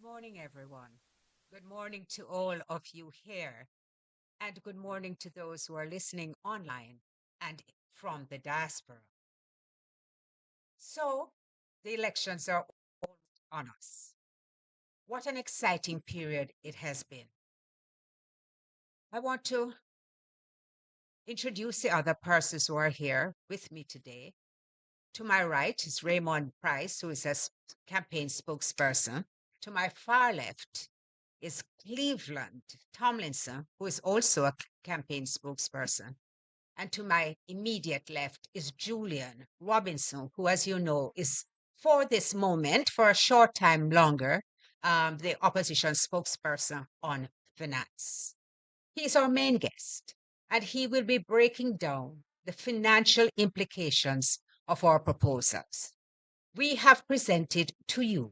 Good morning, everyone. Good morning to all of you here, and good morning to those who are listening online and from the diaspora. So, the elections are almost on us. What an exciting period it has been. I want to introduce the other persons who are here with me today. To my right is Raymond Price, who is a campaign spokesperson. To my far left is Cleveland Tomlinson, who is also a campaign spokesperson. And to my immediate left is Julian Robinson, who, as you know, is for this moment, for a short time longer, the opposition spokesperson on finance. He's our main guest, and he will be breaking down the financial implications of our proposals. We have presented to you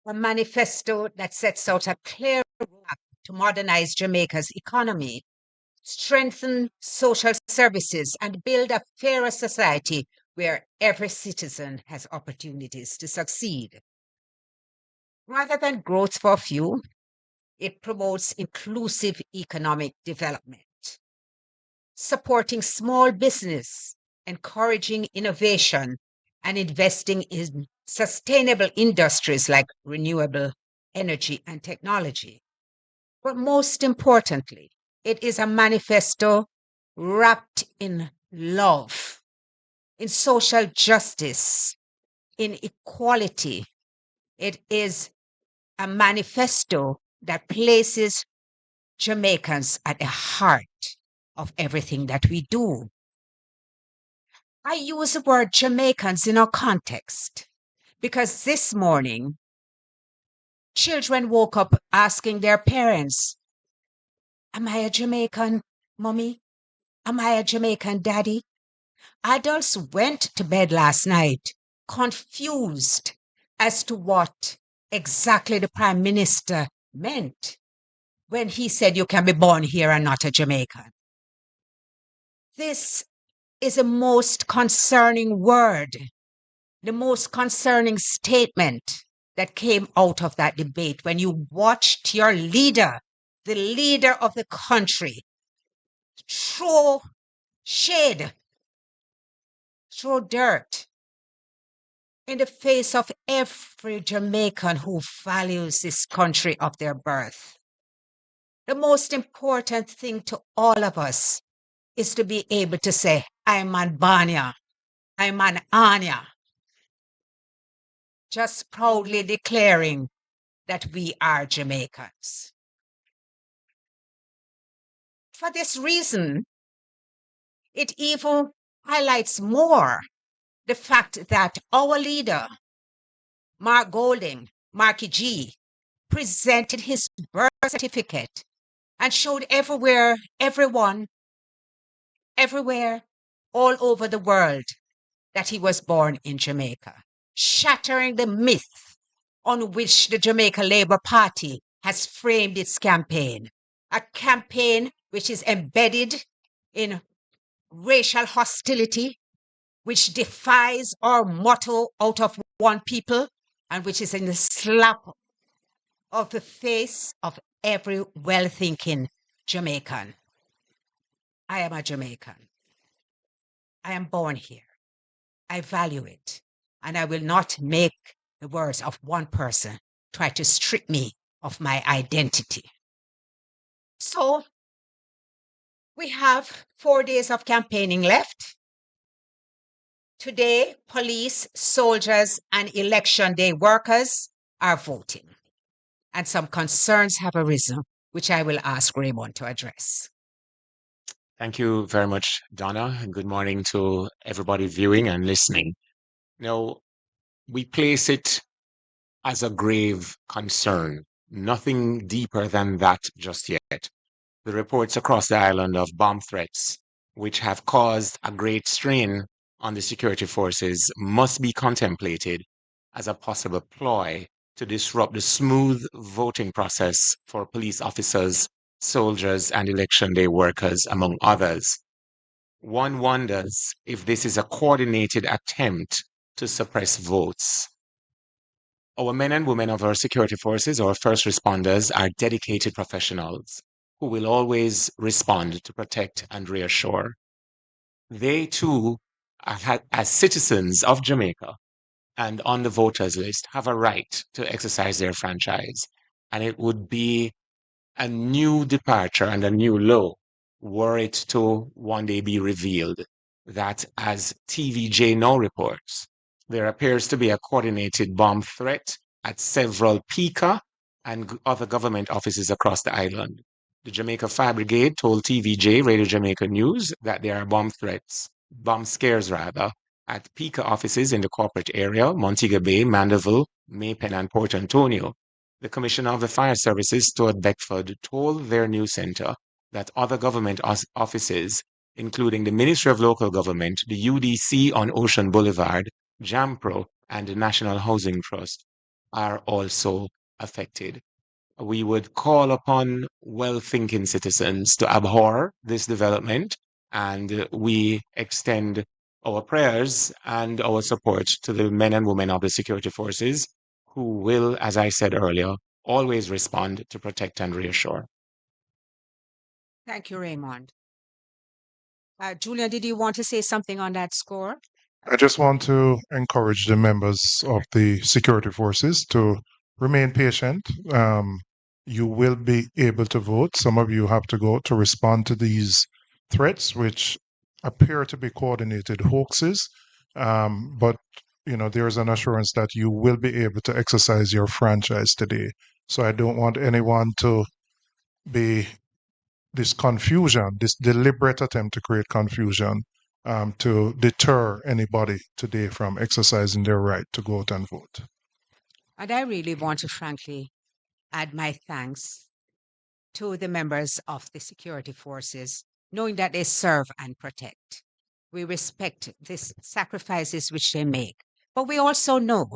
a manifesto that sets out a clear roadmap to modernize Jamaica's economy, strengthen social services, and build a fairer society where every citizen has opportunities to succeed. Rather than growth for few, it promotes inclusive economic development, supporting small business, encouraging innovation, and investing in sustainable industries like renewable energy and technology. But most importantly, it is a manifesto wrapped in love, in social justice, in equality. It is a manifesto that places Jamaicans at the heart of everything that we do. I use the word Jamaicans in our context because this morning, children woke up asking their parents, "Am I a Jamaican, mommy? Am I a Jamaican daddy?" Adults went to bed last night confused as to what exactly the Prime Minister meant when he said you can be born here and not a Jamaican. This is the most concerning word, the most concerning statement that came out of that debate when you watched your leader, the leader of the country, throw shade, throw dirt in the face of every Jamaican who values this country of their birth. The most important thing to all of us is to be able to say, I'm an Banya, I'm an Anya, just proudly declaring that we are Jamaicans. For this reason, it even highlights more the fact that our leader, Mark Golding, Marky G, presented his birth certificate and showed everywhere, all over the world that he was born in Jamaica, shattering the myth on which the Jamaica Labour Party has framed its campaign, a campaign which is embedded in racial hostility, which defies our motto out of one people, and which is in the slap of the face of every well-thinking Jamaican. I am a Jamaican. I am born here. I value it. And I will not make the words of one person try to strip me of my identity. So we have 4 days of campaigning left. Today, police, soldiers, and election day workers are voting. And some concerns have arisen, which I will ask Raymond to address. Thank you very much, Donna, and good morning to everybody viewing and listening. Now, we place it as a grave concern, nothing deeper than that just yet. The reports across the island of bomb threats, which have caused a great strain on the security forces, must be contemplated as a possible ploy to disrupt the smooth voting process for police officers, soldiers, and election day workers, among others. One wonders if this is a coordinated attempt to suppress votes. Our men and women of our security forces, our first responders, are dedicated professionals who will always respond to protect and reassure. They too, as citizens of Jamaica and on the voters list, have a right to exercise their franchise. And it would be a new departure and a new low were it to one day be revealed that, as TVJ now reports, there appears to be a coordinated bomb threat at several PICA and other government offices across the island. The Jamaica Fire Brigade told TVJ, Radio Jamaica News, that there are bomb scares rather, at PICA offices in the corporate area, Montego Bay, Mandeville, Maypen, and Port Antonio. The Commissioner of the Fire Services, Stuart Beckford, told their news center that other government offices, including the Ministry of Local Government, the UDC on Ocean Boulevard, JAMPRO, and the National Housing Trust, are also affected. We would call upon well-thinking citizens to abhor this development, and we extend our prayers and our support to the men and women of the security forces who will, as I said earlier, always respond to protect and reassure. Thank you, Raymond. Julia, did you want to say something on that score? I just want to encourage the members of the security forces to remain patient. You will be able to vote. Some of you have to go to respond to these threats, which appear to be coordinated hoaxes. But there is an assurance that you will be able to exercise your franchise today. So I don't want anyone to be this confusion, this deliberate attempt to create confusion, to deter anybody today from exercising their right to go out and vote. And I really want to frankly add my thanks to the members of the security forces, knowing that they serve and protect. We respect the sacrifices which they make, but we also know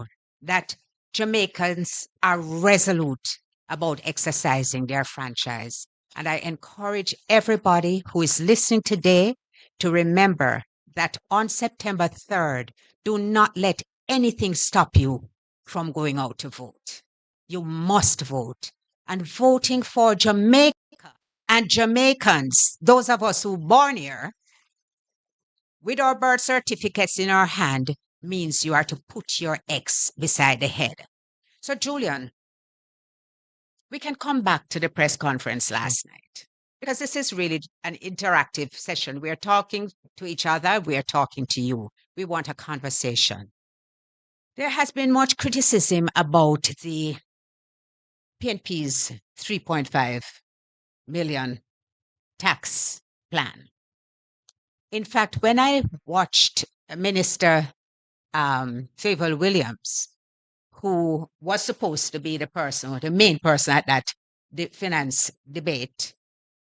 that Jamaicans are resolute about exercising their franchise. And I encourage everybody who is listening today to remember that on September 3rd, do not let anything stop you from going out to vote. You must vote. And voting for Jamaica and Jamaicans, those of us who born here, with our birth certificates in our hand, means you are to put your X beside the head. So, Julian, we can come back to the press conference last night, because this is really an interactive session. We are talking to each other. We are talking to you. We want a conversation. There has been much criticism about the PNP's 3.5 million tax plan. In fact, when I watched Minister Favour Williams, who was supposed to be the person, or the main person at that finance debate,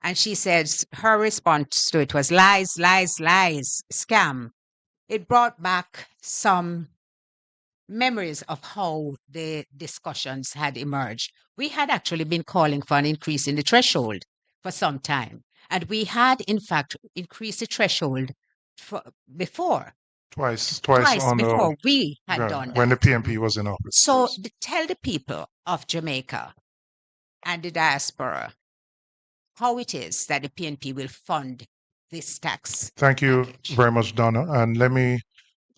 and she says her response to it was lies, lies, lies, scam. It brought back some memories of how the discussions had emerged. We had actually been calling for an increase in the threshold for some time. And we had, in fact, increased the threshold before. Twice Before we had done that. When the PNP was in office. So tell the people of Jamaica and the diaspora how it is that the PNP will fund this tax. Thank you very much, Donna. And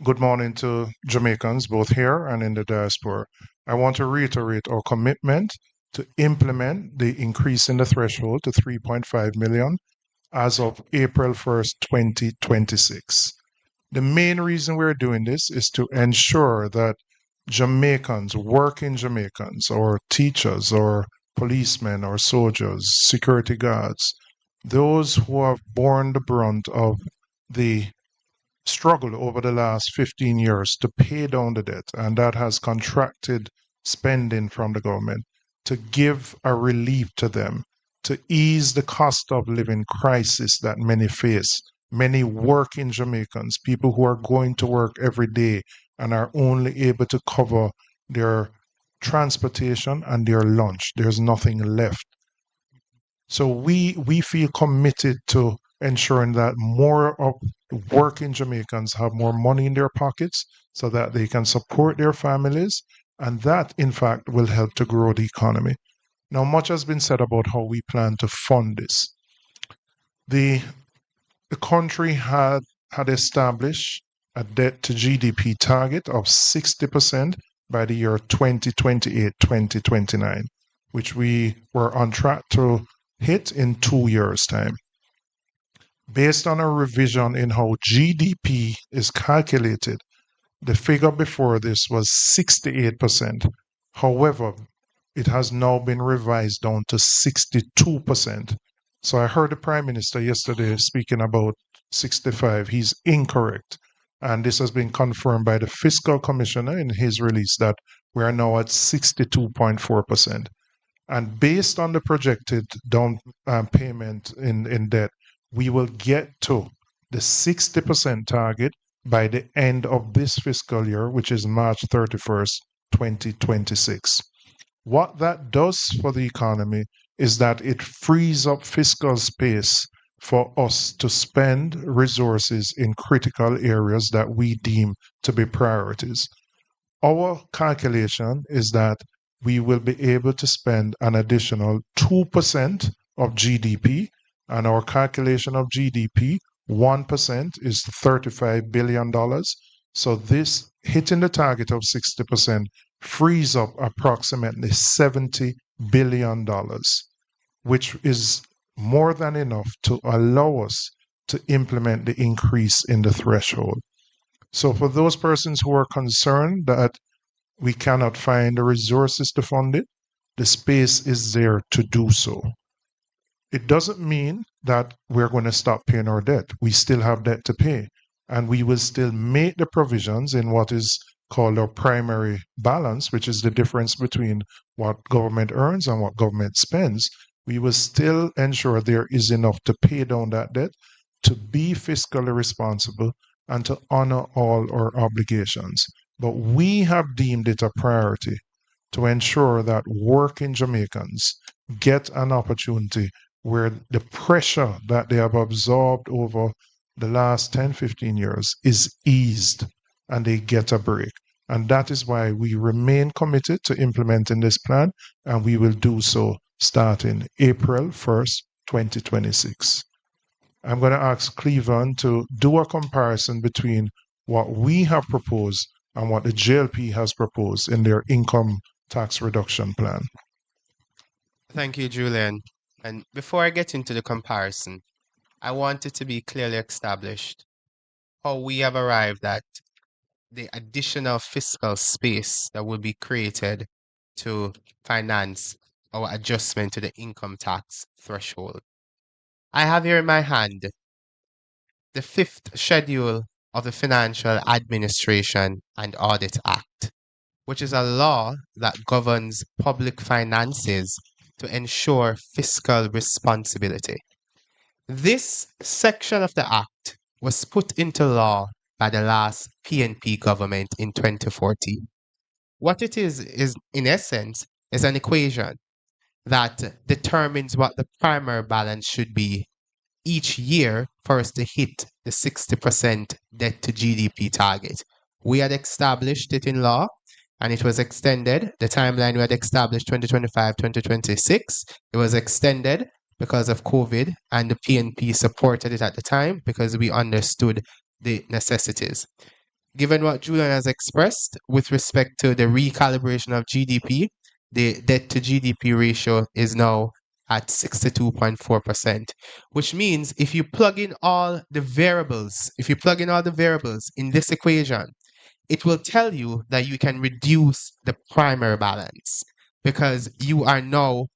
good morning to Jamaicans, both here and in the diaspora. I want to reiterate our commitment to implement the increase in the threshold to 3.5 million as of April 1st, 2026. The main reason we're doing this is to ensure that Jamaicans, working Jamaicans, or teachers, or policemen, or soldiers, security guards, those who have borne the brunt of the struggle over the last 15 years to pay down the debt, and that has contracted spending from the government, to give a relief to them, to ease the cost of living crisis that many face. Many working Jamaicans, people who are going to work every day and are only able to cover their transportation and their lunch. There's nothing left. So we feel committed to ensuring that more of working Jamaicans have more money in their pockets so that they can support their families And that, in fact, will help to grow the economy. Now, much has been said about how we plan to fund this. The country had established a debt to GDP target of 60% by the year 2028, 2029, which we were on track to hit in 2 years' time. Based on a revision in how GDP is calculated, the figure before this was 68%. However, it has now been revised down to 62%. So I heard the Prime Minister yesterday speaking about 65. He's incorrect. And this has been confirmed by the Fiscal Commissioner in his release that we are now at 62.4%. And based on the projected down payment in debt, we will get to the 60% target by the end of this fiscal year, which is March 31st, 2026. What that does for the economy is that it frees up fiscal space for us to spend resources in critical areas that we deem to be priorities. Our calculation is that we will be able to spend an additional 2% of GDP, and our calculation of GDP, 1% is $35 billion. So this hitting the target of 60% frees up approximately $70 billion, which is more than enough to allow us to implement the increase in the threshold. So for those persons who are concerned that we cannot find the resources to fund it, the space is there to do so. It doesn't mean that we're going to stop paying our debt. We still have debt to pay, and we will still make the provisions in what is called our primary balance, which is the difference between what government earns and what government spends. We will still ensure there is enough to pay down that debt, to be fiscally responsible, and to honor all our obligations. But we have deemed it a priority to ensure that working Jamaicans get an opportunity where the pressure that they have absorbed over the last 10, 15 years is eased and they get a break. And that is why we remain committed to implementing this plan, and we will do so starting April 1st, 2026. I'm going to ask Cleveland to do a comparison between what we have proposed and what the JLP has proposed in their income tax reduction plan. Thank you, Julian. And before I get into the comparison, I want it to be clearly established how we have arrived at the additional fiscal space that will be created to finance our adjustment to the income tax threshold. I have here in my hand the 5th schedule of the Financial Administration and Audit Act, which is a law that governs public finances to ensure fiscal responsibility. This section of the Act was put into law by the last PNP government in 2014. What it is in essence, is an equation that determines what the primary balance should be each year for us to hit the 60% debt to GDP target. We had established it in law, and it was extended. The timeline we had established 2025, 2026, it was extended because of COVID, and the PNP supported it at the time because we understood the necessities. Given what Julian has expressed with respect to the recalibration of GDP, the debt to GDP ratio is now at 62.4%, which means if you plug in all the variables, in this equation, it will tell you that you can reduce the primary balance because you are now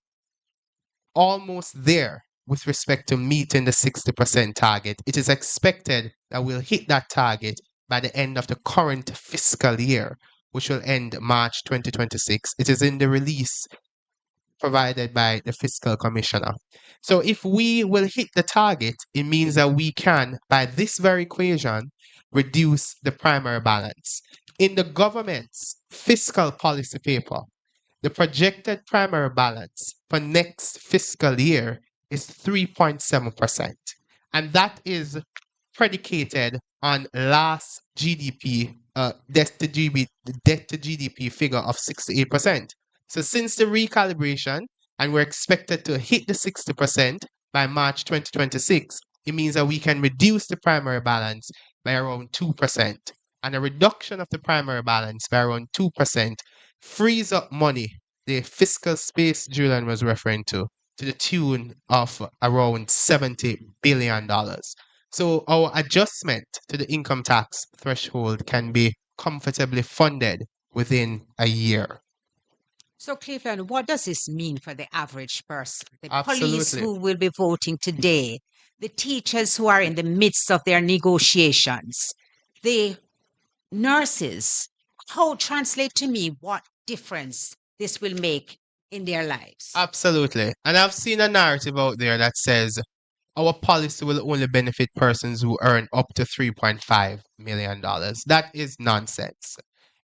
almost there with respect to meeting the 60% target. It is expected that we'll hit that target by the end of the current fiscal year, which will end March 2026. It is in the release provided by the Fiscal Commissioner. So if we will hit the target, it means that we can, by this very equation, reduce the primary balance. In the government's fiscal policy paper, the projected primary balance for next fiscal year is 3.7%. And that is predicated on last GDP, debt to GDP figure of 68%. So since the recalibration, and we're expected to hit the 60% by March 2026, it means that we can reduce the primary balance by around 2%. And a reduction of the primary balance by around 2% frees up money, the fiscal space Julian was referring to the tune of around $70 billion. So our adjustment to the income tax threshold can be comfortably funded within a year. So, Cleveland, what does this mean for the average person? The police Absolutely. who will be voting today, the teachers who are in the midst of their negotiations, the nurses. How translate to me what difference this will make in their lives? Absolutely. And I've seen a narrative out there that says our policy will only benefit persons who earn up to $3.5 million. That is nonsense.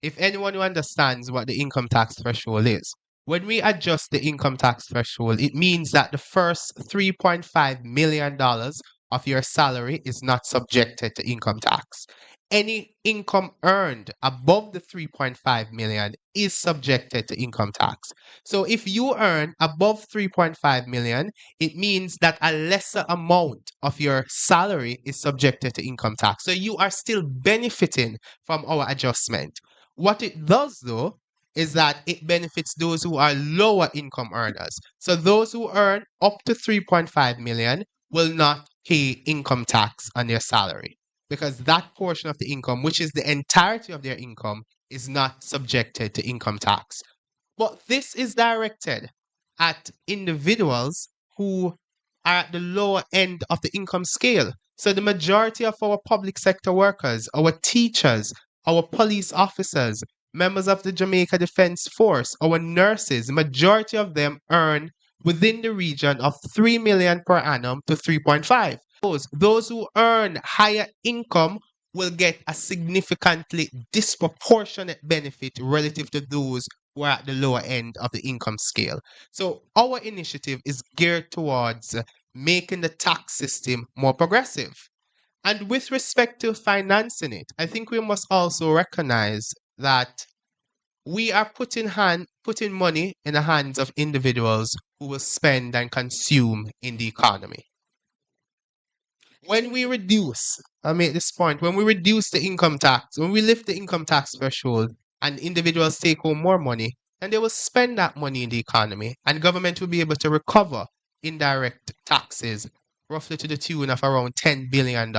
If anyone who understands what the income tax threshold is, when we adjust the income tax threshold, it means that the first $3.5 million of your salary is not subjected to income tax. Any income earned above the 3.5 million is subjected to income tax. So if you earn above 3.5 million, it means that a lesser amount of your salary is subjected to income tax. So you are still benefiting from our adjustment. What it does though is that it benefits those who are lower income earners. So those who earn up to 3.5 million will not pay income tax on their salary because that portion of the income, which is the entirety of their income, is not subjected to income tax. But this is directed at individuals who are at the lower end of the income scale. So the majority of our public sector workers, our teachers, our police officers, members of the Jamaica Defense Force, our nurses, majority of them earn within the region of 3 million per annum to 3.5. Those who earn higher income will get a significantly disproportionate benefit relative to those who are at the lower end of the income scale. So our initiative is geared towards making the tax system more progressive. And with respect to financing it, I think we must also recognize that we are putting money in the hands of individuals who will spend and consume in the economy. When we reduce, I make this point, when we reduce the income tax, when we lift the income tax threshold and individuals take home more money, then they will spend that money in the economy and government will be able to recover indirect taxes roughly to the tune of around $10 billion.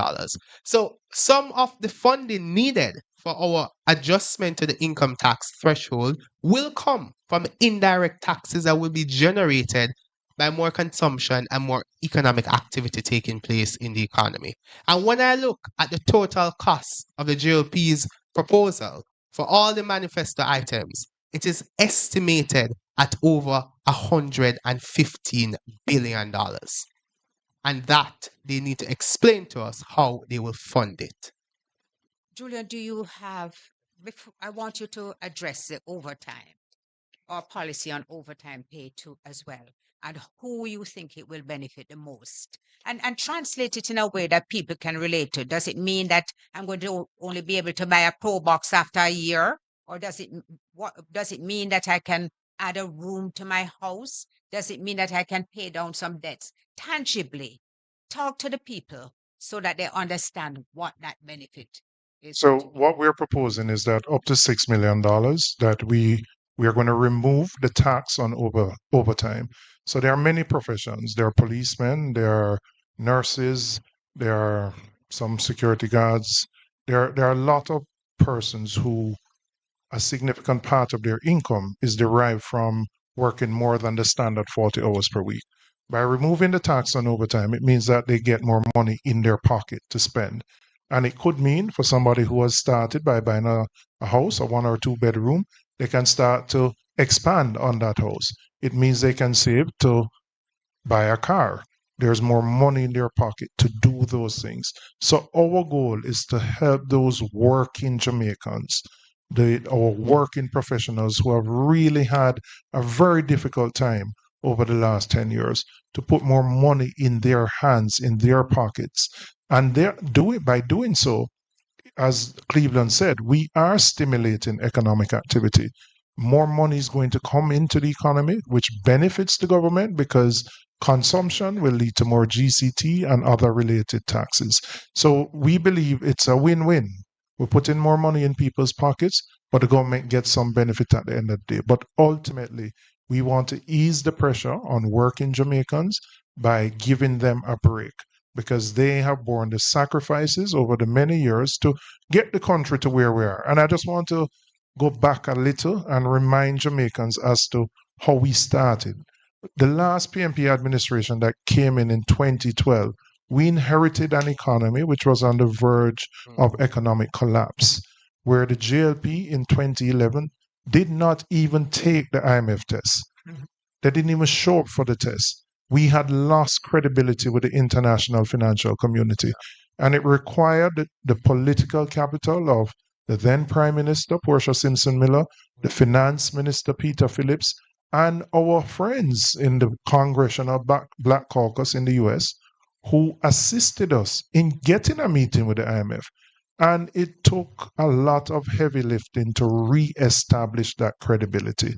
So some of the funding needed for our adjustment to the income tax threshold will come from indirect taxes that will be generated by more consumption and more economic activity taking place in the economy. And when I look at the total cost of the GLP's proposal for all the manifesto items, it is estimated at over $115 billion. And that they need to explain to us how they will fund it. Julia, do you have, I want you to address the overtime or policy on overtime pay too as well, and who you think it will benefit the most, and translate it in a way that people can relate to. Does it mean that I'm going to only be able to buy a Pro Box after a year, or does it mean that I can add a room to my house? Does it mean that I can pay down some debts tangibly? Talk to the people so that they understand what that benefit is. So what we're proposing is that up to $6 million that we are going to remove the tax on overtime. So there are many professions. There are policemen, there are nurses, there are some security guards. There are a lot of persons who a significant part of their income is derived from working more than the standard 40 hours per week. By removing the tax on overtime, it means that they get more money in their pocket to spend. And it could mean for somebody who has started by buying a house, a 1 or 2 bedroom, they can start to expand on that house. It means they can save to buy a car. There's more money in their pocket to do those things. So our goal is to help those working Jamaicans, our working professionals who have really had a very difficult time over the last 10 years to put more money in their hands, in their pockets. And by doing so, as Cleveland said, we are stimulating economic activity. More money is going to come into the economy, which benefits the government because consumption will lead to more GCT and other related taxes. So we believe it's a win-win. We're putting more money in people's pockets, but the government gets some benefit at the end of the day. But ultimately, we want to ease the pressure on working Jamaicans by giving them a break because they have borne the sacrifices over the many years to get the country to where we are. And I just want to go back a little and remind Jamaicans as to how we started. The last PNP administration that came in 2012, we inherited an economy which was on the verge of economic collapse, where the JLP in 2011 did not even take the IMF test. They didn't even show up for the test. We had lost credibility with the international financial community. And it required the political capital of the then Prime Minister, Portia Simpson Miller, the Finance Minister, Peter Phillips, and our friends in the Congressional Black Caucus in the US who assisted us in getting a meeting with the IMF. And it took a lot of heavy lifting to re-establish that credibility.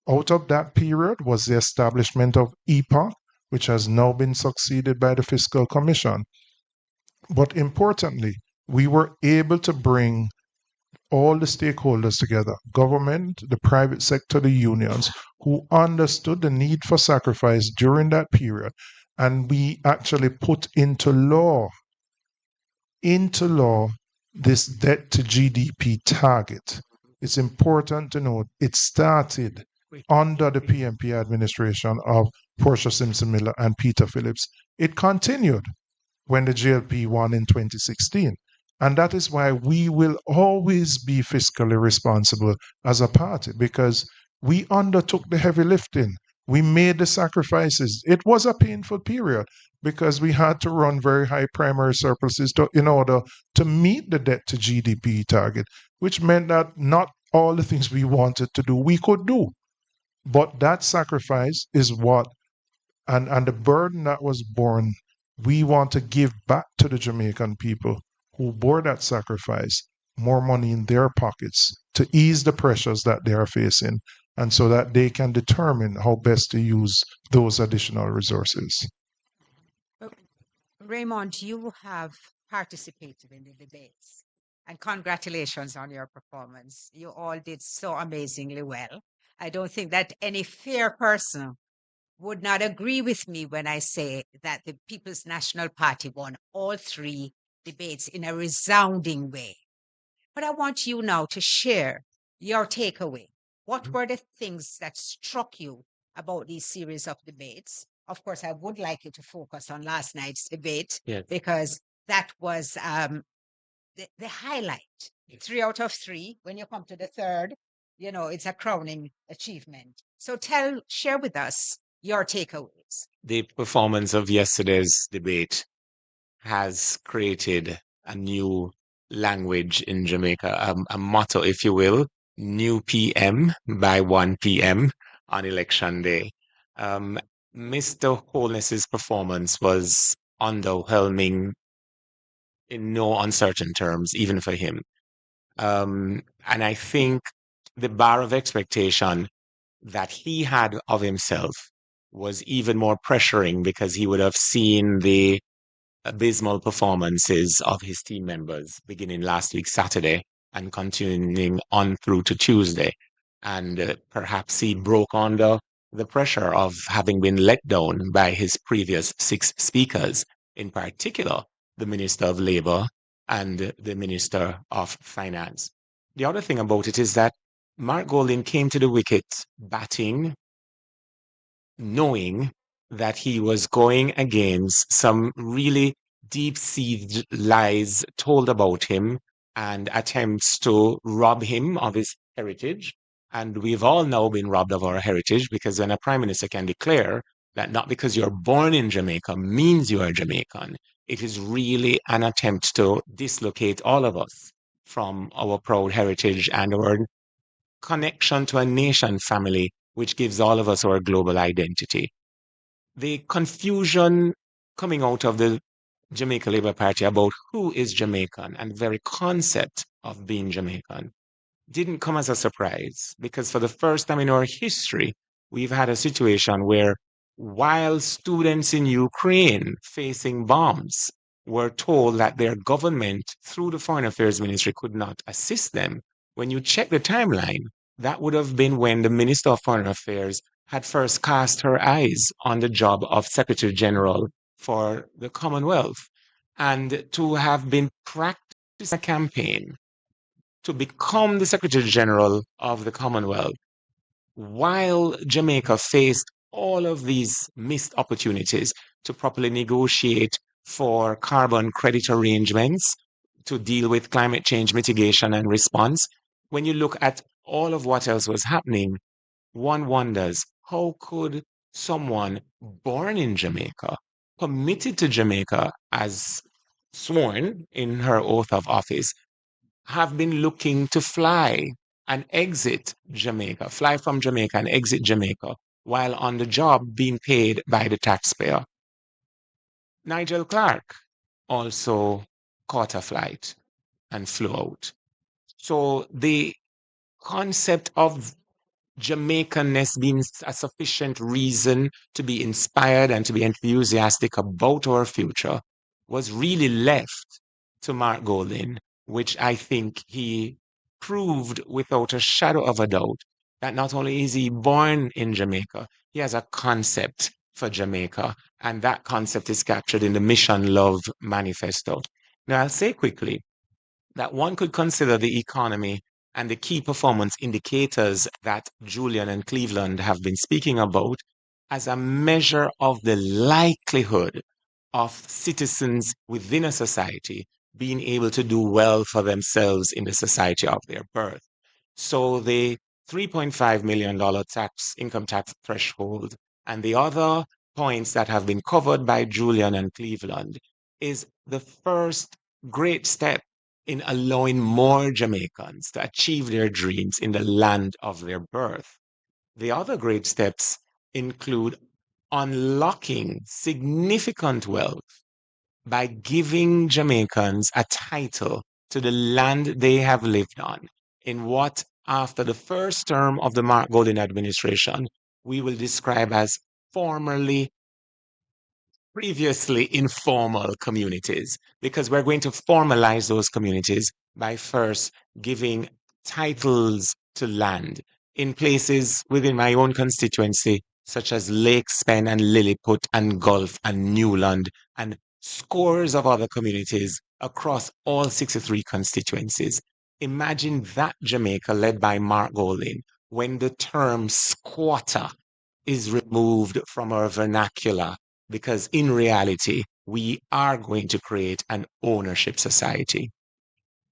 Out of that period was the establishment of EPA, which has now been succeeded by the Fiscal Commission. But importantly, we were able to bring all the stakeholders together, government, the private sector, the unions, who understood the need for sacrifice during that period. And we actually put into law this debt to GDP target. It's important to note it started under the PNP administration of Portia Simpson Miller and Peter Phillips. It continued when the JLP won in 2016. And that is why we will always be fiscally responsible as a party, because we undertook the heavy lifting. We made the sacrifices. It was a painful period because we had to run very high primary surpluses in order to meet the debt to GDP target, which meant that not all the things we wanted to do, we could do. But that sacrifice is what, and the burden that was borne, we want to give back to the Jamaican people who bore that sacrifice more money in their pockets to ease the pressures that they are facing, and so that they can determine how best to use those additional resources. Raymond, you have participated in the debates, and congratulations on your performance. You all did so amazingly well. I don't think that any fair person would not agree with me when I say that the People's National Party won all three debates in a resounding way. But I want you now to share your takeaway. What were the things that struck you about these series of debates? Of course, I would like you to focus on last night's debate because that was the highlight. 3 out of 3. When you come to the third, it's a crowning achievement. So share with us your takeaways. The performance of yesterday's debate has created a new language in Jamaica, a motto, if you will, new PM by 1 p.m. on election day. Mr. Holness's performance was underwhelming in no uncertain terms, even for him. And I think the bar of expectation that he had of himself was even more pressuring because he would have seen the abysmal performances of his team members beginning last week, Saturday, and continuing on through to Tuesday. And perhaps he broke under the pressure of having been let down by his previous 6 speakers, in particular, the Minister of Labour and the Minister of Finance. The other thing about it is that Mark Golding came to the wicket batting, knowing that he was going against some really deep-seated lies told about him and attempts to rob him of his heritage. And we've all now been robbed of our heritage, because when a prime minister can declare that not because you're born in Jamaica means you are Jamaican, it is really an attempt to dislocate all of us from our proud heritage and our connection to a nation family which gives all of us our global identity. The confusion coming out of the Jamaica Labour Party about who is Jamaican and the very concept of being Jamaican didn't come as a surprise, because for the first time in our history, we've had a situation where while students in Ukraine facing bombs were told that their government, through the Foreign Affairs Ministry, could not assist them, when you check the timeline, that would have been when the Minister of Foreign Affairs had first cast her eyes on the job of Secretary General for the Commonwealth, and to have been practicing a campaign to become the Secretary General of the Commonwealth while Jamaica faced all of these missed opportunities to properly negotiate for carbon credit arrangements to deal with climate change mitigation and response. When you look at all of what else was happening, one wonders, how could someone born in Jamaica, committed to Jamaica as sworn in her oath of office, have been looking to fly and exit Jamaica, fly from Jamaica and exit Jamaica while on the job being paid by the taxpayer? Nigel Clark also caught a flight and flew out. So the concept of Jamaicanness being a sufficient reason to be inspired and to be enthusiastic about our future was really left to Mark Golding, which I think he proved without a shadow of a doubt that not only is he born in Jamaica, he has a concept for Jamaica, and that concept is captured in the Mission Love Manifesto. Now, I'll say quickly that one could consider the economy and the key performance indicators that Julian and Cleveland have been speaking about as a measure of the likelihood of citizens within a society being able to do well for themselves in the society of their birth. So the $3.5 million income tax threshold and the other points that have been covered by Julian and Cleveland is the first great step in allowing more Jamaicans to achieve their dreams in the land of their birth. The other great steps include unlocking significant wealth by giving Jamaicans a title to the land they have lived on in what, after the first term of the Mark Golding administration, we will describe as formerly previously informal communities, because we're going to formalize those communities by first giving titles to land in places within my own constituency, such as Lake Spen and Lilliput and Gulf and Newland and scores of other communities across all 63 constituencies. Imagine that Jamaica led by Mark Golding when the term squatter is removed from our vernacular, because in reality, we are going to create an ownership society.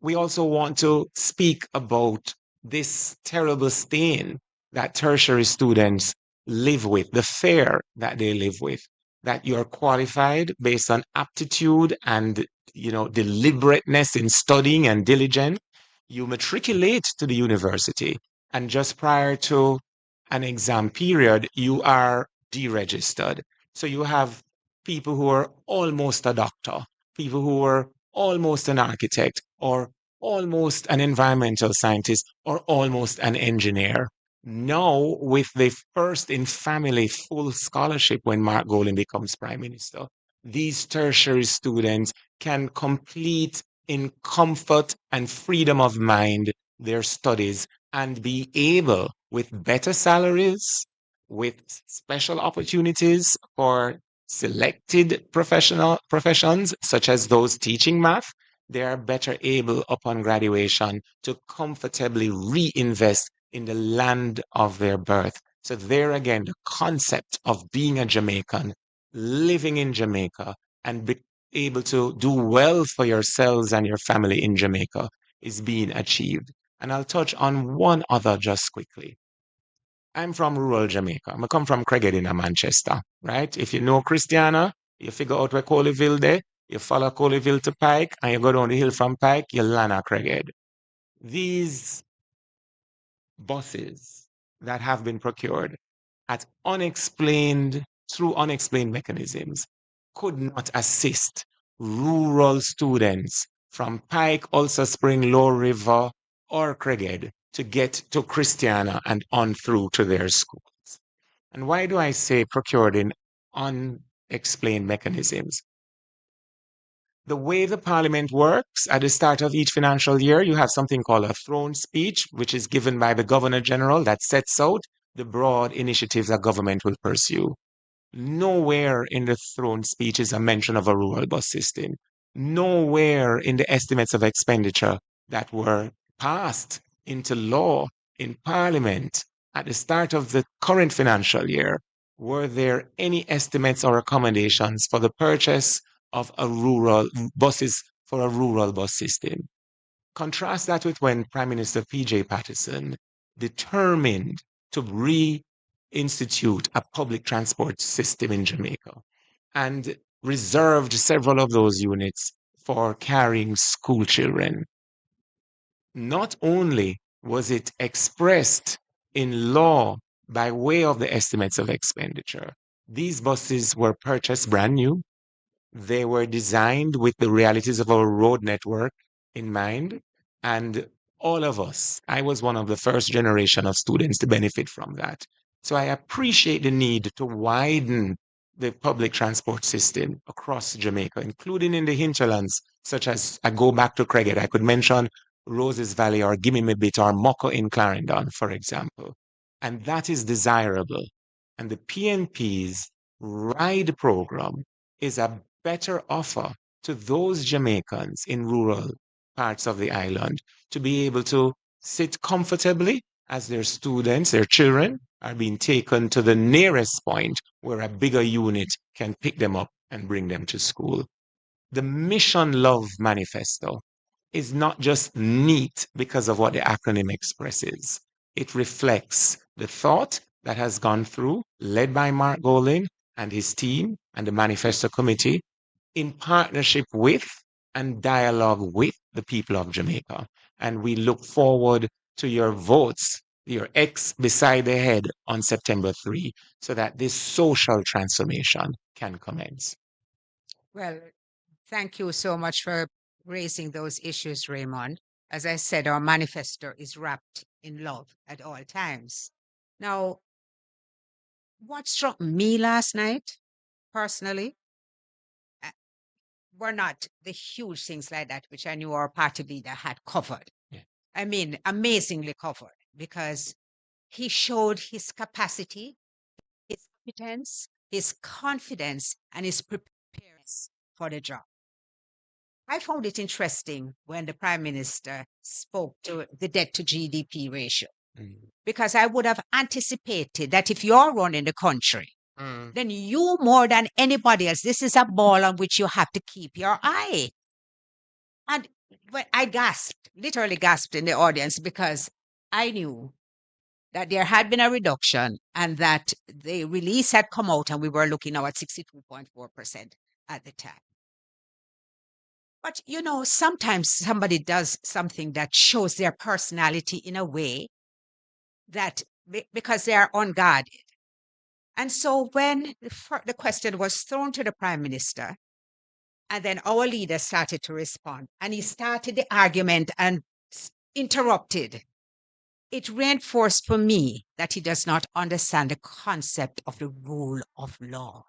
We also want to speak about this terrible stain that tertiary students live with, the fear that they live with, that you're qualified based on aptitude and deliberateness in studying and diligence. You matriculate to the university, and just prior to an exam period, you are deregistered. So you have people who are almost a doctor, people who are almost an architect, or almost an environmental scientist, or almost an engineer. Now, with the first in family full scholarship when Mark Golding becomes prime minister, these tertiary students can complete in comfort and freedom of mind their studies and be able, with better salaries, with special opportunities for selected professions, such as those teaching math, they are better able upon graduation to comfortably reinvest in the land of their birth. So there again, the concept of being a Jamaican, living in Jamaica, and be able to do well for yourselves and your family in Jamaica is being achieved. And I'll touch on one other just quickly. I'm from rural Jamaica. I come from Craighead in Manchester, right? If you know Christiana, you figure out where Coleyville there, you follow Coleyville to Pike, and you go down the hill from Pike, you land at Craighead. These buses that have been procured at through unexplained mechanisms could not assist rural students from Pike, Ulster Spring, Low River, or Craighead to get to Christiana and on through to their schools. And why do I say procured in unexplained mechanisms? The way the parliament works at the start of each financial year, you have something called a throne speech, which is given by the Governor General that sets out the broad initiatives that government will pursue. Nowhere in the throne speech is a mention of a rural bus system. Nowhere in the estimates of expenditure that were passed into law in Parliament at the start of the current financial year were there any estimates or accommodations for the purchase of buses for a rural bus system. Contrast that with when Prime Minister P.J. Patterson determined to reinstitute a public transport system in Jamaica and reserved several of those units for carrying school children. Not only was it expressed in law by way of the estimates of expenditure, these buses were purchased brand new. They were designed with the realities of our road network in mind. And all of us, I was one of the first generation of students to benefit from that. So I appreciate the need to widen the public transport system across Jamaica, including in the hinterlands, such as I go back to Craighead. I could mention Roses Valley or Gimme Me Bit or Mocko in Clarendon, for example. And that is desirable. And the PNP's RIDE program is a better offer to those Jamaicans in rural parts of the island to be able to sit comfortably as their students, their children, are being taken to the nearest point where a bigger unit can pick them up and bring them to school. The Mission Love Manifesto is not just neat because of what the acronym expresses. It reflects the thought that has gone through, led by Mark Golding and his team and the Manifesto Committee, in partnership with and dialogue with the people of Jamaica. And we look forward to your votes, your X beside the head on September 3, so that this social transformation can commence. Well, thank you so much for raising those issues, Raymond. As I said, our manifesto is wrapped in love at all times. Now, what struck me last night, personally, were not the huge things like that, which I knew our party leader had covered. Yeah. I mean, amazingly covered, because he showed his capacity, his competence, his confidence, and his preparedness for the job. I found it interesting when the Prime Minister spoke to the debt to GDP ratio, because I would have anticipated that if you're running the country, then you more than anybody else, this is a ball on which you have to keep your eye. And when I gasped, literally gasped in the audience, because I knew that there had been a reduction and that the release had come out and we were looking now at 62.4% at the time. But, you know, sometimes somebody does something that shows their personality in a way that because they are unguarded. And so when the question was thrown to the Prime Minister, and then our leader started to respond, and he started the argument and interrupted, it reinforced for me that he does not understand the concept of the rule of law,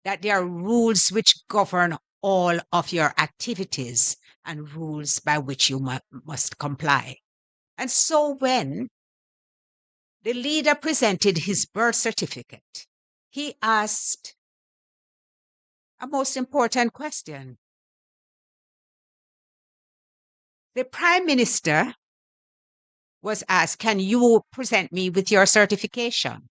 that there are rules which govern all of your activities and rules by which you must comply. And so when the leader presented his birth certificate, he asked a most important question. The Prime Minister was asked, can you present me with your certification?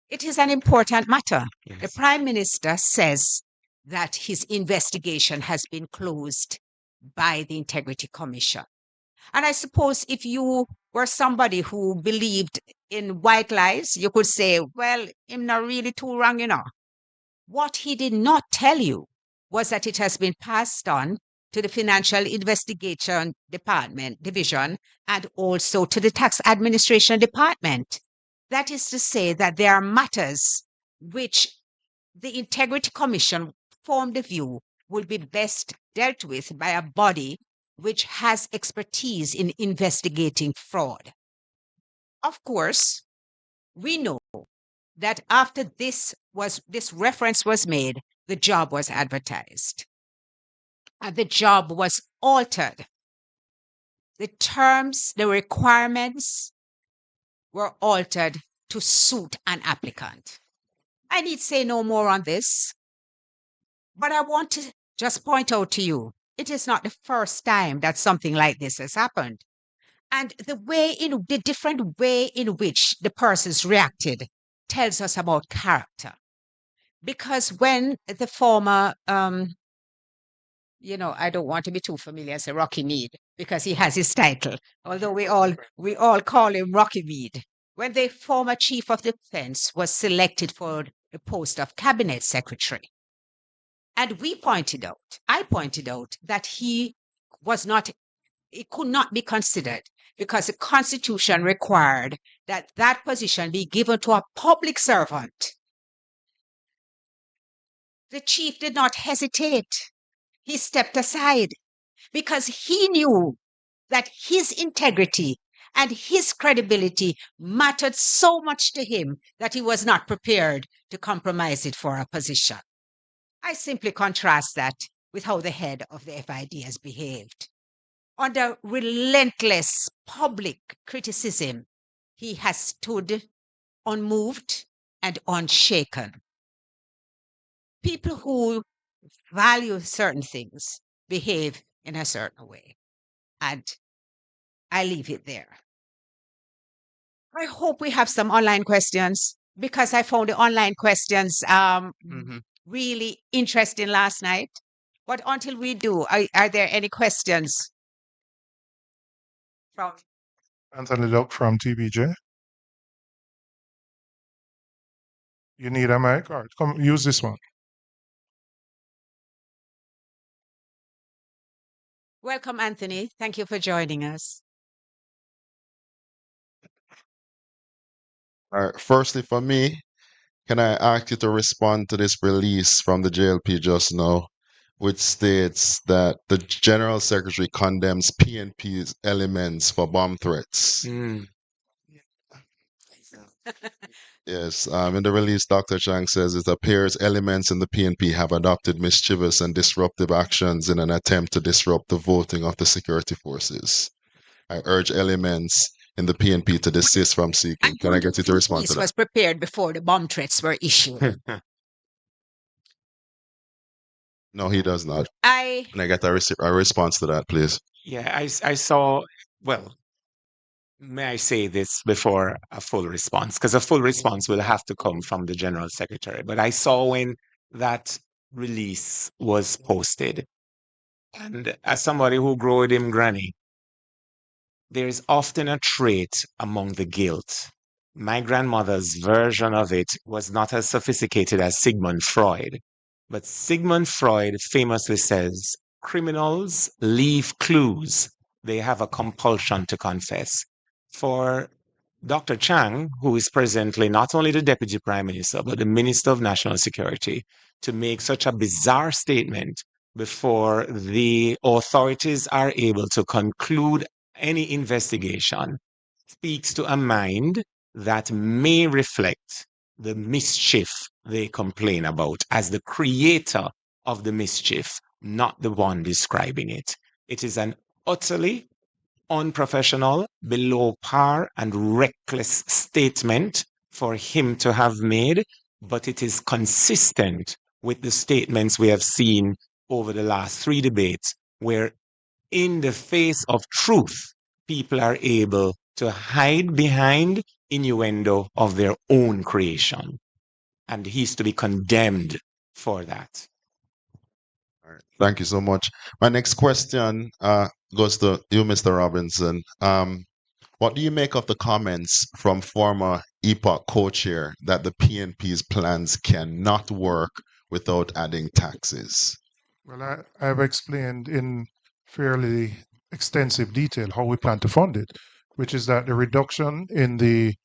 It is an important matter. Yes. The Prime Minister says that his investigation has been closed by the Integrity Commission. And I suppose if you were somebody who believed in white lies, you could say, well, I'm not really too wrong, you know. What he did not tell you was that it has been passed on to the Financial Investigation Division, and also to the Tax Administration Department. That is to say that there are matters which the Integrity Commission formed the view will be best dealt with by a body which has expertise in investigating fraud. Of course, we know that after this reference was made, the job was advertised. And the job was altered. The terms, the requirements were altered to suit an applicant. I need say no more on this, but I want to just point out to you, it is not the first time that something like this has happened. And the different way in which the persons reacted tells us about character. Because when the former, I don't want to be too familiar as a Rocky Mead because he has his title, although we all call him Rocky Mead. When the former chief of defense was selected for the post of cabinet secretary, and I pointed out that it could not be considered because the Constitution required that that position be given to a public servant. The chief did not hesitate. He stepped aside because he knew that his integrity and his credibility mattered so much to him that he was not prepared to compromise it for a position. I simply contrast that with how the head of the FID has behaved. Under relentless public criticism, he has stood unmoved and unshaken. People who value certain things behave in a certain way. And I leave it there. I hope we have some online questions because I found the online questions really interesting last night. But until we do, are there any questions from Anthony Luck from TBJ. You need a mic? All right, come use this one. Welcome, Anthony. Thank you for joining us. All right. Firstly, for me, can I ask you to respond to this release from the JLP just now, which states that the General Secretary condemns PNP's elements for bomb threats? Yes, in the release, Dr. Chang says it appears elements in the PNP have adopted mischievous and disruptive actions in an attempt to disrupt the voting of the security forces. I urge elements in the PNP to desist from seeking. Can I get you to respond to that? This was prepared before the bomb threats were issued. No, he does not. Can I get a response to that, please? Yeah, I saw, well, may I say this before a full response? Because a full response will have to come from the General Secretary. But I saw when that release was posted, and as somebody who grew with him granny, there is often a trait among the guilt. My grandmother's version of it was not as sophisticated as Sigmund Freud, but Sigmund Freud famously says, criminals leave clues. They have a compulsion to confess. For Dr. Chang, who is presently not only the Deputy Prime Minister, but the Minister of National Security, to make such a bizarre statement before the authorities are able to conclude any investigation speaks to a mind that may reflect the mischief they complain about as the creator of the mischief, not the one describing it. It is an utterly unprofessional, below par, and reckless statement for him to have made, but it is consistent with the statements we have seen over the last 3 debates, where in the face of truth, people are able to hide behind innuendo of their own creation. And he's to be condemned for that. All right. Thank you so much. My next question goes to you, Mr. Robinson. What do you make of the comments from former EPOC co-chair that the PNP's plans cannot work without adding taxes? Well, I've explained in fairly extensive detail how we plan to fund it, which is that the reduction in the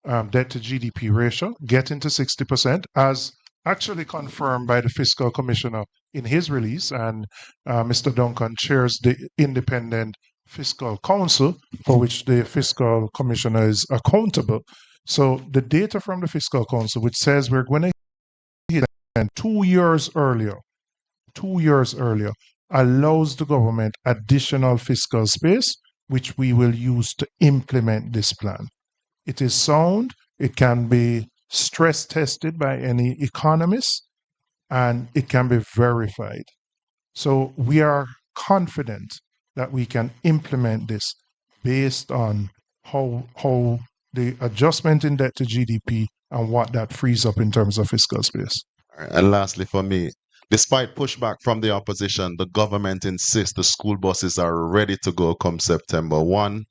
debt to GDP ratio, getting to 60%, as actually confirmed by the fiscal commissioner in his release. And Mr. Duncan chairs the independent fiscal council for which the fiscal commissioner is accountable. So the data from the fiscal council, which says we're going to hit 2 years earlier, allows the government additional fiscal space, which we will use to implement this plan. It is sound, it can be stress tested by any economist, and it can be verified. So we are confident that we can implement this based on how the adjustment in debt to GDP and what that frees up in terms of fiscal space. And lastly, for me, despite pushback from the opposition, the government insists the school buses are ready to go come September 1.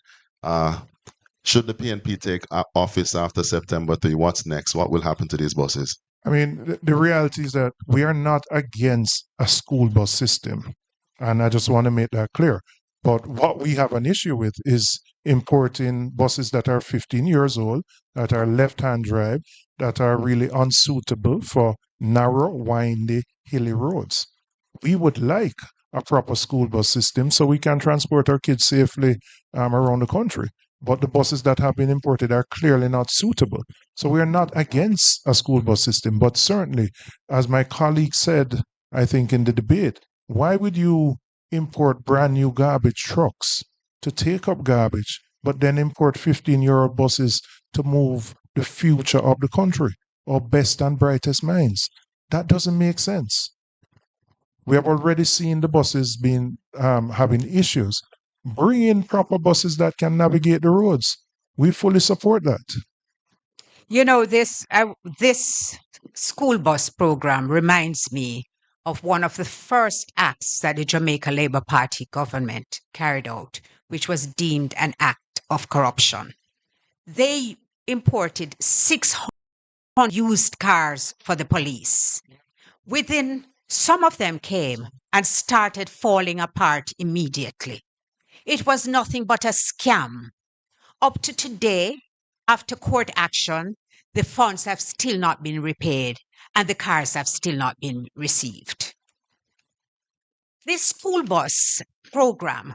Should the PNP take office after September 3, what's next? What will happen to these buses? I mean, the reality is that we are not against a school bus system. And I just want to make that clear. But what we have an issue with is importing buses that are 15 years old, that are left-hand drive, that are really unsuitable for narrow, windy, hilly roads. We would like a proper school bus system so we can transport our kids safely around the country. But the buses that have been imported are clearly not suitable. So we are not against a school bus system, but certainly, as my colleague said, I think in the debate, why would you import brand new garbage trucks to take up garbage, but then import 15-year-old buses to move the future of the country, our best and brightest minds? That doesn't make sense. We have already seen the buses being having issues. Bring in proper buses that can navigate the roads. We fully support that. You know, this school bus program reminds me of one of the first acts that the Jamaica Labour Party government carried out, which was deemed an act of corruption. They imported 600 used cars for the police. Within, some of them came and started falling apart immediately. It was nothing but a scam. Up to today, after court action, the funds have still not been repaid and the cars have still not been received. This school bus program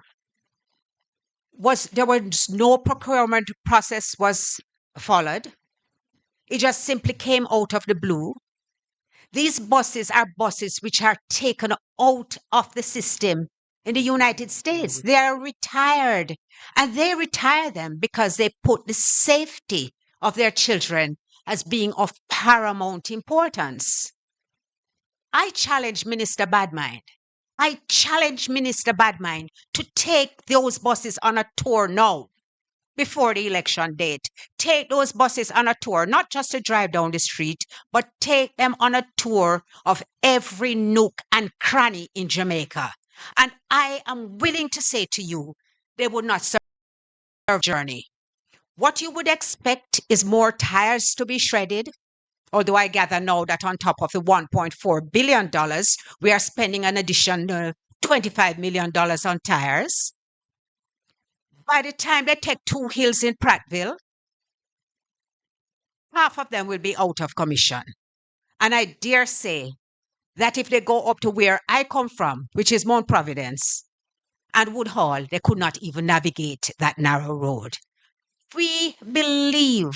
there was no procurement process was followed. It just simply came out of the blue. These buses are buses which are taken out of the system in the United States. They are retired, and they retire them because they put the safety of their children as being of paramount importance. I challenge Minister Badmind. I challenge Minister Badmind to take those buses on a tour now, before the election date. Take those buses on a tour, not just to drive down the street, but take them on a tour of every nook and cranny in Jamaica. And I am willing to say to you, they would not serve the journey. What you would expect is more tires to be shredded, although I gather now that on top of the $1.4 billion, we are spending an additional $25 million on tires. By the time they take 2 hills in Prattville, half of them will be out of commission. And I dare say that if they go up to where I come from, which is Mount Providence and Woodhall, they could not even navigate that narrow road. We believe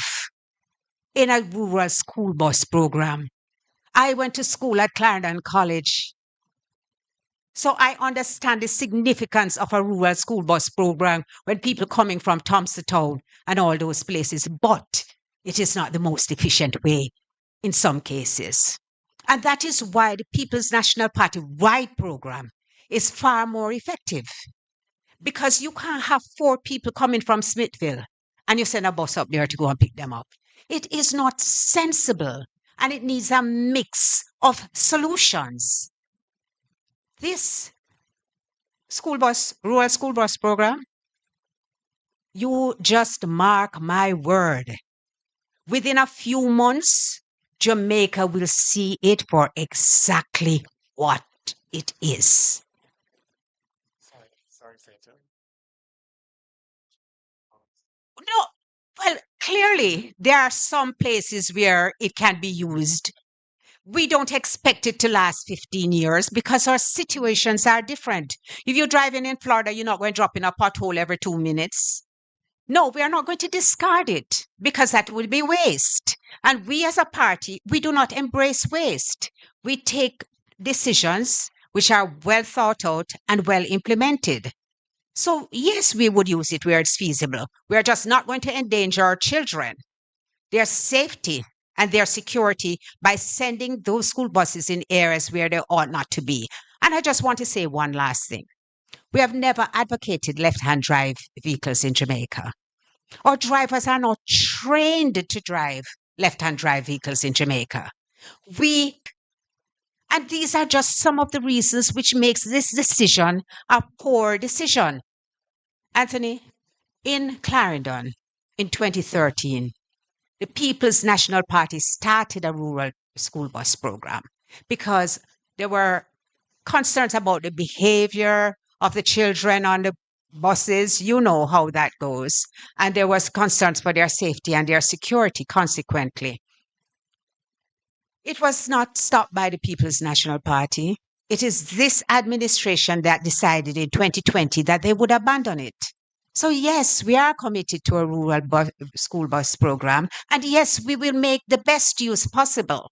in a rural school bus program. I went to school at Clarendon College, so I understand the significance of a rural school bus program when people coming from Thompsontown and all those places, but it is not the most efficient way in some cases. And that is why the People's National Party ride program is far more effective. Because you can't have 4 people coming from Smithville and you send a bus up there to go and pick them up. It is not sensible, and it needs a mix of solutions. This rural school bus program, you just mark my word. Within a few months, Jamaica will see it for exactly what it is. Sorry, Senator. No, well, clearly Truly, there are some places where it can be used. We don't expect it to last 15 years because our situations are different. If you're driving in Florida, you're not going to drop in a pothole every 2 minutes. No, we are not going to discard it because that would be waste. And we as a party, we do not embrace waste. We take decisions which are well thought out and well implemented. So, yes, we would use it where it's feasible. We are just not going to endanger our children, their safety, and their security by sending those school buses in areas where they ought not to be. And I just want to say one last thing. We have never advocated left hand drive vehicles in Jamaica. Our drivers are not trained to drive left hand drive vehicles in Jamaica. And these are just some of the reasons which makes this decision a poor decision. Anthony, in Clarendon in 2013, the People's National Party started a rural school bus program because there were concerns about the behavior of the children on the buses. You know how that goes. And there was concerns for their safety and their security consequently. It was not stopped by the People's National Party. It is this administration that decided in 2020 that they would abandon it. So yes, we are committed to a rural school bus program. And yes, we will make the best use possible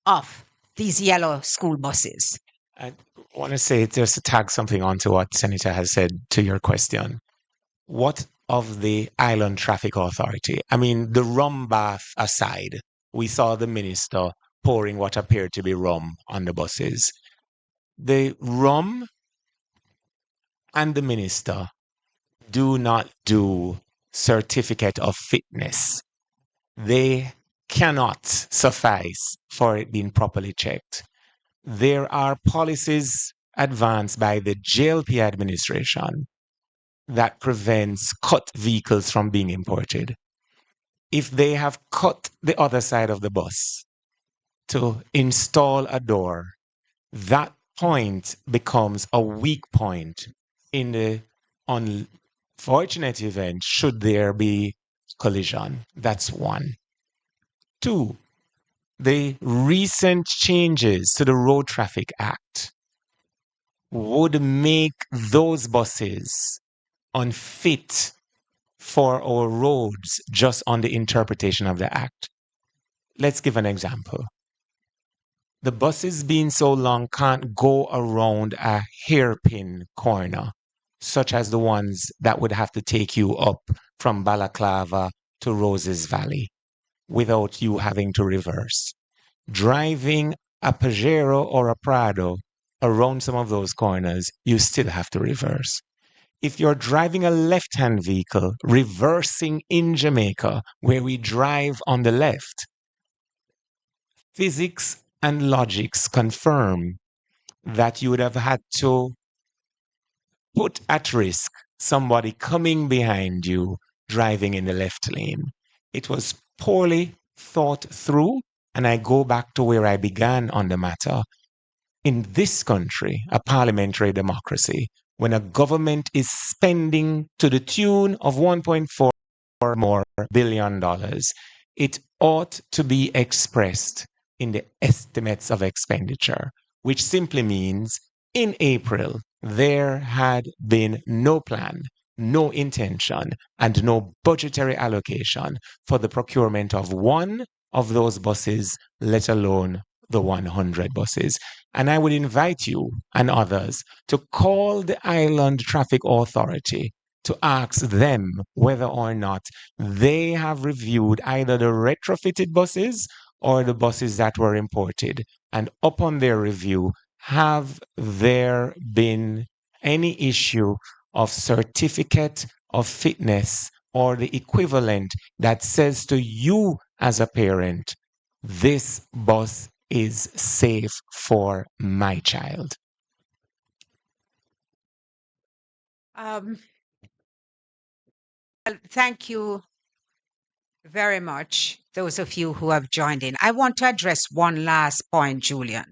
of these yellow school buses. I want to say, just to tag something onto what Senator has said to your question. What of the Island Traffic Authority? I mean, the rum bath aside, we saw the minister pouring what appeared to be rum on the buses. The rum and the minister do not do certificate of fitness. They cannot suffice for it being properly checked. There are policies advanced by the JLP administration that prevents cut vehicles from being imported. If they have cut the other side of the bus to install a door, that point becomes a weak point in the unfortunate event should there be collision. That's one. Two, the recent changes to the Road Traffic Act would make those buses unfit for our roads just on the interpretation of the act. Let's give an example. The buses being so long can't go around a hairpin corner, such as the ones that would have to take you up from Balaclava to Roses Valley without you having to reverse. Driving a Pajero or a Prado around some of those corners, you still have to reverse. If you're driving a left-hand vehicle, reversing in Jamaica, where we drive on the left, physics and logics confirm that you would have had to put at risk somebody coming behind you driving in the left lane. It was poorly thought through, and I go back to where I began on the matter. In this country, a parliamentary democracy, when a government is spending to the tune of $1.4 billion, it ought to be expressed in the estimates of expenditure, which simply means in April, there had been no plan, no intention, and no budgetary allocation for the procurement of one of those buses, let alone the 100 buses. And I would invite you and others to call the Island Traffic Authority to ask them whether or not they have reviewed either the retrofitted buses or the buses that were imported. And upon their review, have there been any issue of certificate of fitness or the equivalent that says to you as a parent, this bus is safe for my child? Thank you very much, those of you who have joined in. I want to address one last point, Julian,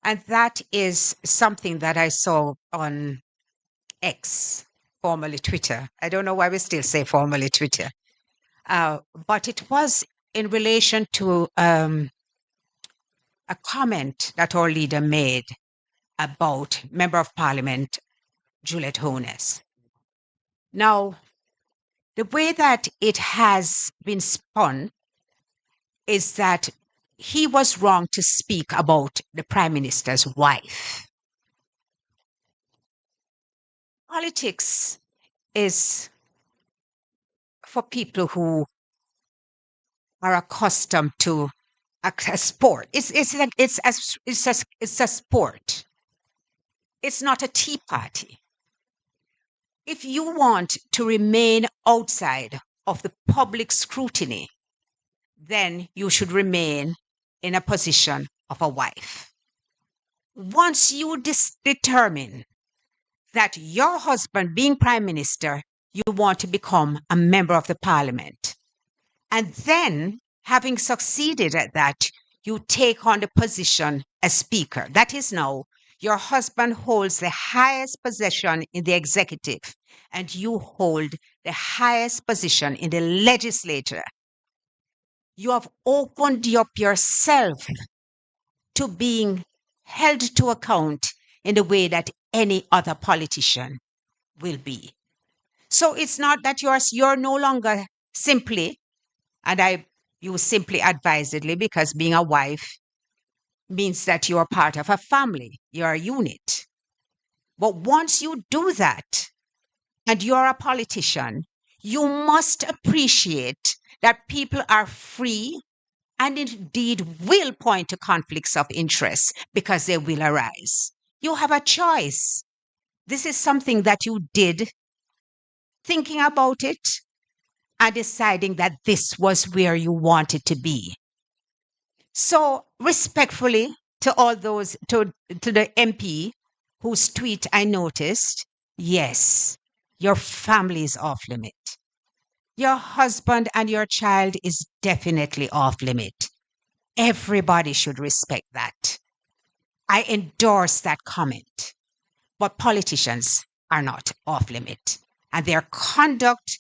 and that is something that I saw on X, formerly Twitter. I don't know why we still say formerly Twitter. but it was in relation to a comment that our leader made about Member of Parliament Juliet Hones. Now, the way that it has been spun is that he was wrong to speak about the Prime Minister's wife. Politics is for people who are accustomed to a sport. It's a sport. It's not a tea party. If you want to remain outside of the public scrutiny, then you should remain in a position of a wife. Once you determine that your husband, being Prime Minister, you want to become a member of the Parliament, and then, having succeeded at that, you take on the position as Speaker. That is now, your husband holds the highest position in the executive, and you hold the highest position in the legislature. You have opened up yourself to being held to account in the way that any other politician will be. So it's not that you're no longer simply, and I use simply advisedly because being a wife means that you're part of a family, you're a unit. But once you do that and you're a politician, you must appreciate that people are free and indeed will point to conflicts of interest because they will arise. You have a choice. This is something that you did, thinking about it and deciding that this was where you wanted to be. So respectfully to all those, to the MP whose tweet I noticed, yes, your family is off limit. Your husband and your child is definitely off limit. Everybody should respect that. I endorse that comment. But politicians are not off limit. And their conduct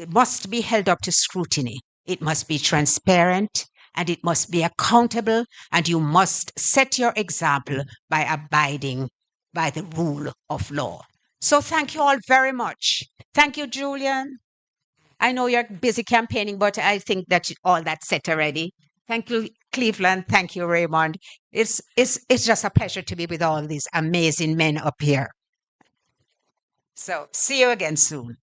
must be held up to scrutiny. It must be transparent and it must be accountable. And you must set your example by abiding by the rule of law. So thank you all very much. Thank you, Julian. I know you're busy campaigning, but I think that all that's set already. Thank you, Cleveland. Thank you, Raymond. It's just a pleasure to be with all these amazing men up here. So see you again soon.